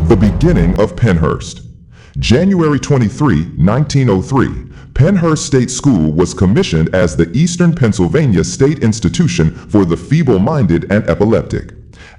The beginning of Pennhurst. January 23, 1903, Pennhurst State School was commissioned as the Eastern Pennsylvania State Institution for the Feeble-Minded and Epileptic.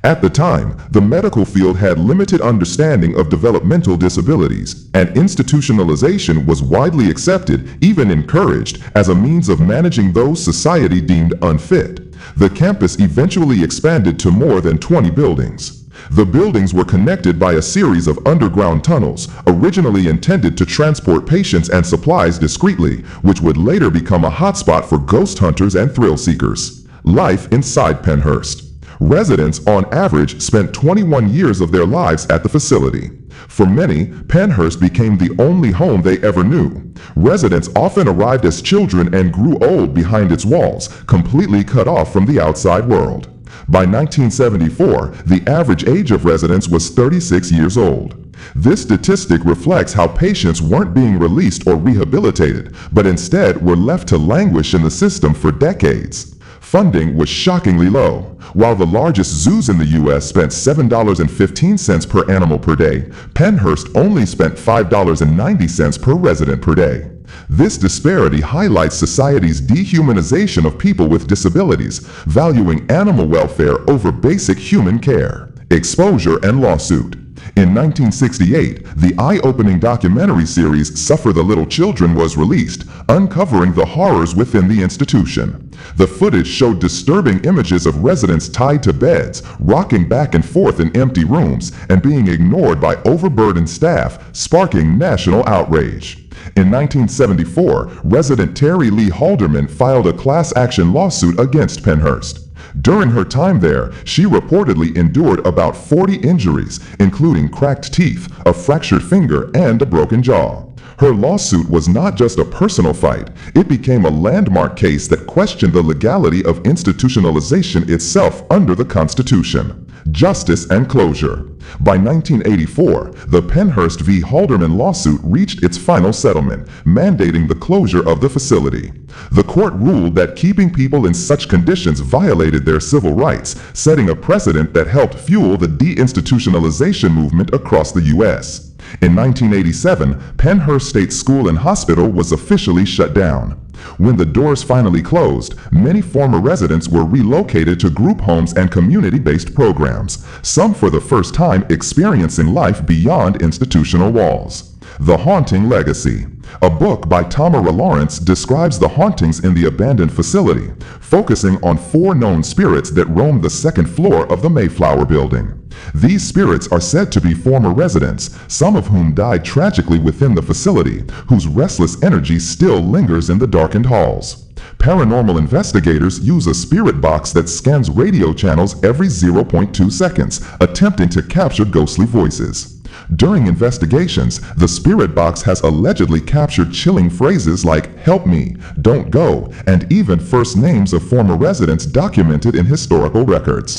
At the time, the medical field had limited understanding of developmental disabilities, and institutionalization was widely accepted, even encouraged, as a means of managing those society deemed unfit. The campus eventually expanded to more than 20 buildings. The buildings were connected by a series of underground tunnels, originally intended to transport patients and supplies discreetly, which would later become a hotspot for ghost hunters and thrill seekers. Life inside Pennhurst. Residents, on average, spent 21 years of their lives at the facility. For many, Pennhurst became the only home they ever knew. Residents often arrived as children and grew old behind its walls, completely cut off from the outside world. By 1974, the average age of residents was 36 years old. This statistic reflects how patients weren't being released or rehabilitated, but instead were left to languish in the system for decades. Funding was shockingly low. While the largest zoos in the U.S. spent $7.15 per animal per day, Pennhurst only spent $5.90 per resident per day. This disparity highlights society's dehumanization of people with disabilities, valuing animal welfare over basic human care. Exposure and lawsuit. In 1968, the eye-opening documentary series Suffer the Little Children was released, uncovering the horrors within the institution. The footage showed disturbing images of residents tied to beds, rocking back and forth in empty rooms, and being ignored by overburdened staff, sparking national outrage. In 1974, resident Terri Lee Halderman filed a class action lawsuit against Pennhurst. During her time there, she reportedly endured about 40 injuries, including cracked teeth, a fractured finger, and a broken jaw. Her lawsuit was not just a personal fight, it became a landmark case that questioned the legality of institutionalization itself under the Constitution. Justice and closure. By 1984, the Pennhurst v. Halderman lawsuit reached its final settlement, mandating the closure of the facility. The court ruled that keeping people in such conditions violated their civil rights, setting a precedent that helped fuel the deinstitutionalization movement across the U.S. In 1987, Pennhurst State School and Hospital was officially shut down. When the doors finally closed, many former residents were relocated to group homes and community-based programs, some for the first time experiencing life beyond institutional walls. The Haunting Legacy. A book by Tamara Lawrence describes the hauntings in the abandoned facility, focusing on 4 known spirits that roam the second floor of the Mayflower building. These spirits are said to be former residents, some of whom died tragically within the facility, whose restless energy still lingers in the darkened halls. Paranormal investigators use a spirit box that scans radio channels every 0.2 seconds, attempting to capture ghostly voices. During investigations, the spirit box has allegedly captured chilling phrases like "help me," "don't go," and even first names of former residents documented in historical records.